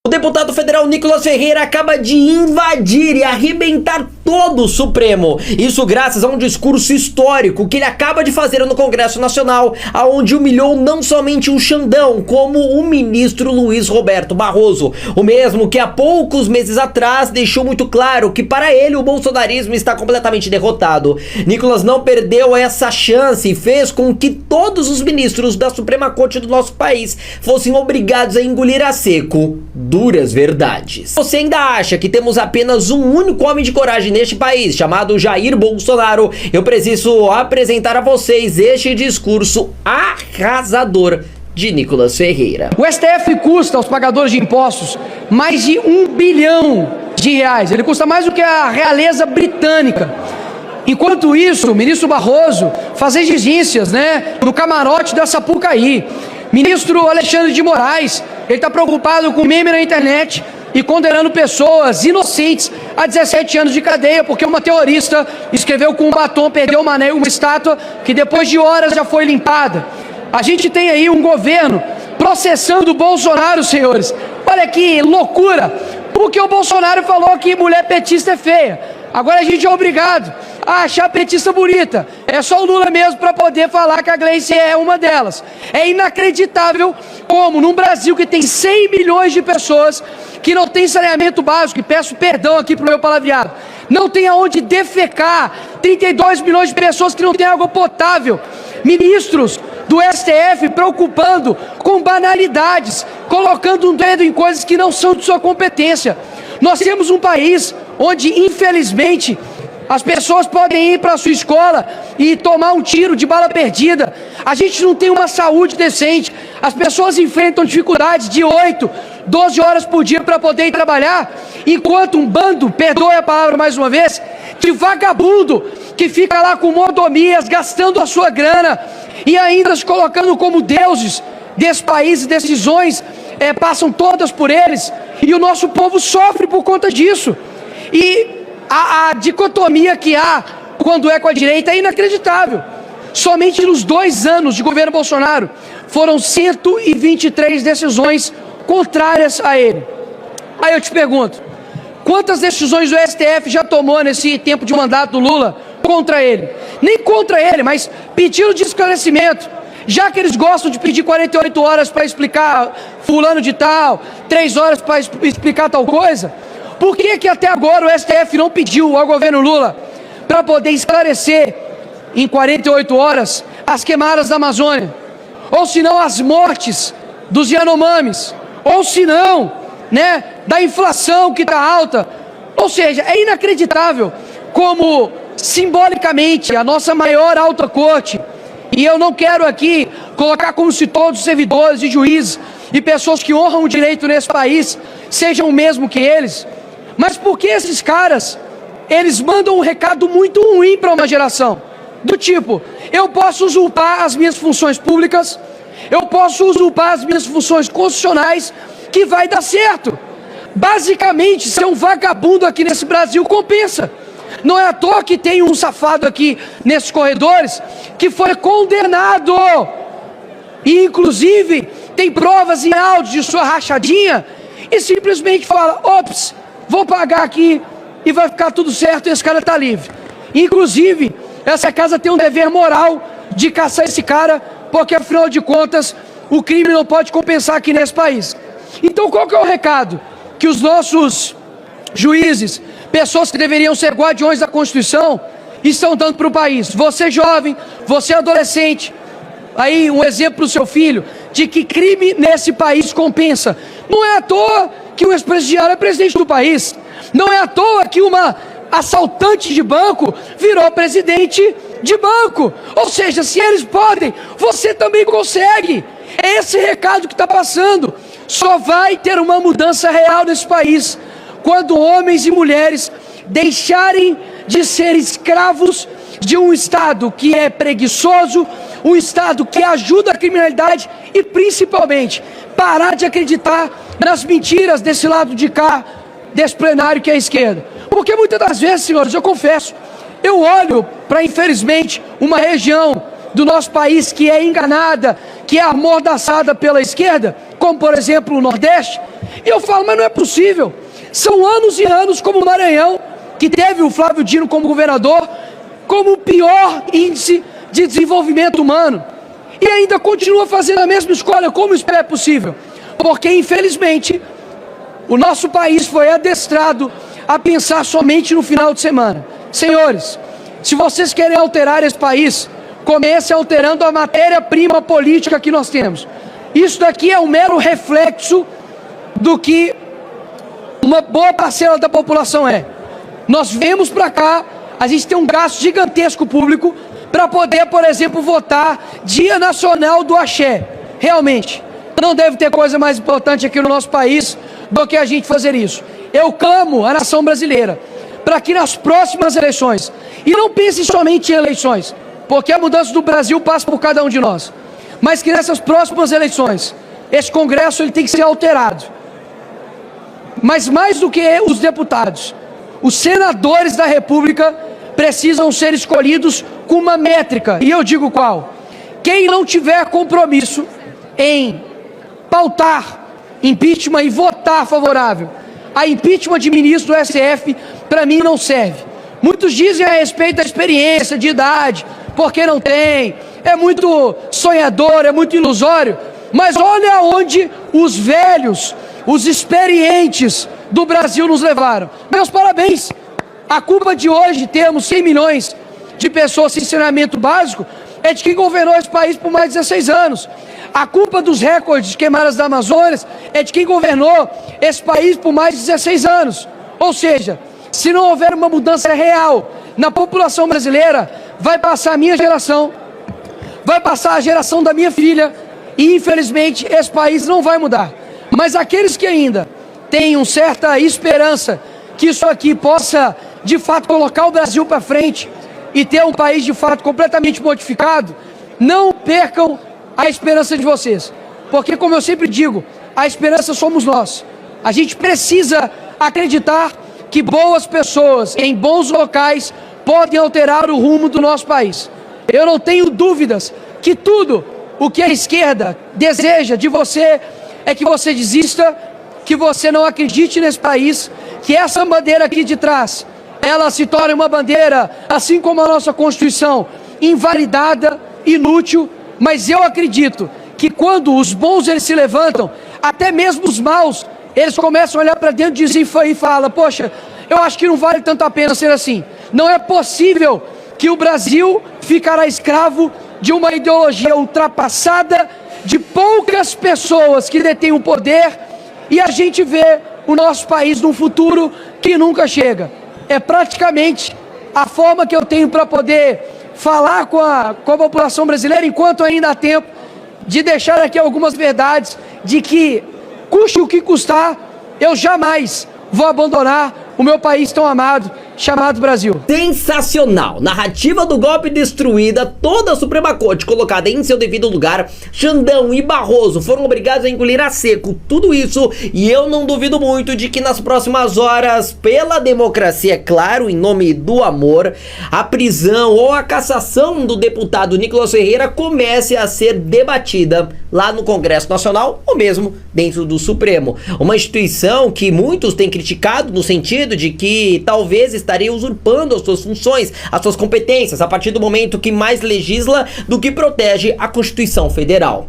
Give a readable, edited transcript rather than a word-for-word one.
O deputado federal Nicolas Ferreira acaba de invadir e arrebentar todo o Supremo. Isso graças a um discurso histórico que ele acaba de fazer no Congresso Nacional, aonde humilhou não somente o Xandão, como o ministro Luiz Roberto Barroso. O mesmo que há poucos meses atrás deixou muito claro que para ele o bolsonarismo está completamente derrotado. Nicolas não perdeu essa chance e fez com que todos os ministros da Suprema Corte do nosso país fossem obrigados a engolir a seco duras verdades. Você ainda acha que temos apenas um único homem de coragem neste país, chamado Jair Bolsonaro? Eu preciso apresentar a vocês este discurso arrasador de Nicolas Ferreira. O STF custa aos pagadores de impostos mais de R$1 bilhão. Ele custa mais do que a realeza britânica. Enquanto isso, o ministro Barroso faz exigências, no camarote da Sapucaí. Ministro Alexandre de Moraes, ele está preocupado com meme na internet e condenando pessoas inocentes a 17 anos de cadeia, porque uma terrorista escreveu com um batom, perdeu uma estátua que depois de horas já foi limpada. A gente tem aí um governo processando o Bolsonaro, senhores. Olha que loucura, porque o Bolsonaro falou que mulher petista é feia. Agora a gente é obrigado a achar a petista bonita. É só o Lula mesmo para poder falar que a Gleice é uma delas. É inacreditável como num Brasil que tem 100 milhões de pessoas que não tem saneamento básico, e peço perdão aqui pro meu palavreado, não tem aonde defecar, 32 milhões de pessoas que não têm água potável, ministros do STF preocupando com banalidades, colocando um dedo em coisas que não são de sua competência. Nós temos um país onde, infelizmente, as pessoas podem ir para a sua escola e tomar um tiro de bala perdida. A gente não tem uma saúde decente. As pessoas enfrentam dificuldades de 8, 12 horas por dia para poder ir trabalhar, enquanto um bando, perdoe a palavra mais uma vez, de vagabundo que fica lá com mordomias, gastando a sua grana e ainda se colocando como deuses desse país, decisões passam todas por eles, e o nosso povo sofre por conta disso. E a dicotomia que há quando é com a direita é inacreditável. Somente nos 2 anos de governo Bolsonaro foram 123 decisões contrárias a ele. Aí eu te pergunto, quantas decisões o STF já tomou nesse tempo de mandato do Lula contra ele? Nem contra ele, mas pedido de esclarecimento. Já que eles gostam de pedir 48 horas para explicar fulano de tal, 3 horas para explicar tal coisa, por que até agora o STF não pediu ao governo Lula para poder esclarecer em 48 horas as queimadas da Amazônia? Ou se não, as mortes dos Yanomamis? Ou se não, da inflação que está alta? Ou seja, é inacreditável como simbolicamente a nossa maior alta corte, e eu não quero aqui colocar como se todos os servidores e juízes e pessoas que honram o direito nesse país sejam o mesmo que eles, mas porque esses caras, eles mandam um recado muito ruim para uma geração, do tipo, eu posso usurpar as minhas funções públicas, eu posso usurpar as minhas funções constitucionais, que vai dar certo. Basicamente, ser um vagabundo aqui nesse Brasil compensa. Não é à toa que tem um safado aqui nesses corredores que foi condenado e inclusive tem provas em áudio de sua rachadinha e simplesmente fala, ops, vou pagar aqui e vai ficar tudo certo e esse cara tá livre. Inclusive, essa casa tem um dever moral de caçar esse cara, porque afinal de contas o crime não pode compensar aqui nesse país. Então qual que é o recado que os nossos juízes, pessoas que deveriam ser guardiões da Constituição, estão dando para o país? Você jovem, você adolescente, aí um exemplo para o seu filho, de que crime nesse país compensa. Não é à toa que o ex-presidiário é presidente do país, não é à toa que uma assaltante de banco virou presidente de banco. Ou seja, se eles podem, você também consegue. É esse recado que está passando. Só vai ter uma mudança real nesse país quando homens e mulheres deixarem de ser escravos de um Estado que é preguiçoso, um Estado que ajuda a criminalidade e, principalmente, parar de acreditar nas mentiras desse lado de cá, desse plenário que é a esquerda. Porque muitas das vezes, senhores, eu confesso, eu olho para, infelizmente, uma região do nosso país que é enganada, que é amordaçada pela esquerda, como, por exemplo, o Nordeste, E eu falo, mas não é possível. São anos e anos, como o Maranhão, que teve o Flávio Dino como governador, como o pior índice de desenvolvimento humano. E ainda continua fazendo a mesma escolha. Como isso é possível? Porque, infelizmente, o nosso país foi adestrado a pensar somente no final de semana. Senhores, se vocês querem alterar esse país, comece alterando a matéria-prima política que nós temos. Isso daqui é um mero reflexo do que uma boa parcela da população é. Nós viemos para cá, a gente tem um gasto gigantesco público para poder, por exemplo, votar Dia Nacional do Axé. Realmente, não deve ter coisa mais importante aqui no nosso país do que a gente fazer isso. Eu clamo a nação brasileira para que nas próximas eleições, e não pense somente em eleições, porque a mudança do Brasil passa por cada um de nós, mas que nessas próximas eleições, esse Congresso ele tem que ser alterado. Mas mais do que os deputados, os senadores da República precisam ser escolhidos com uma métrica, e eu digo qual? Quem não tiver compromisso em pautar impeachment e votar favorável a impeachment de ministro do STF, para mim não serve. Muitos dizem a respeito da experiência, de idade, porque não tem, é muito sonhador, é muito ilusório, mas olha onde os velhos, os experientes do Brasil nos levaram. Meus parabéns. A culpa de hoje termos 100 milhões de pessoas sem saneamento básico é de quem governou esse país por mais de 16 anos. A culpa dos recordes de queimadas da Amazônia é de quem governou esse país por mais de 16 anos. Ou seja, se não houver uma mudança real na população brasileira, vai passar a minha geração, vai passar a geração da minha filha, e infelizmente esse país não vai mudar. Mas aqueles que ainda têm uma certa esperança que isso aqui possa de fato colocar o Brasil para frente e ter um país de fato completamente modificado, não percam a esperança de vocês, porque, como eu sempre digo, a esperança somos nós. A gente precisa acreditar que boas pessoas em bons locais podem alterar o rumo do nosso país. Eu não tenho dúvidas que tudo o que a esquerda deseja de você é que você desista, que você não acredite nesse país, que essa bandeira aqui de trás, ela se torne uma bandeira, assim como a nossa Constituição, invalidada, inútil. Mas eu acredito que quando os bons eles se levantam, até mesmo os maus, eles começam a olhar para dentro e falam, poxa, eu acho que não vale tanto a pena ser assim. Não é possível que o Brasil ficará escravo de uma ideologia ultrapassada, de poucas pessoas que detêm o poder, e a gente vê o nosso país num futuro que nunca chega. É praticamente a forma que eu tenho para poder falar com a população brasileira, enquanto ainda há tempo, de deixar aqui algumas verdades, de que, custe o que custar, eu jamais vou abandonar o meu país tão amado, chamado Brasil. Sensacional! Narrativa do golpe destruída, toda a Suprema Corte colocada em seu devido lugar, Xandão e Barroso foram obrigados a engolir a seco tudo isso, e eu não duvido muito de que nas próximas horas, pela democracia, é claro, em nome do amor, a prisão ou a cassação do deputado Nicolas Ferreira comece a ser debatida lá no Congresso Nacional ou mesmo dentro do Supremo. Uma instituição que muitos têm criticado no sentido de que talvez estaria usurpando as suas funções, as suas competências, a partir do momento que mais legisla do que protege a Constituição Federal.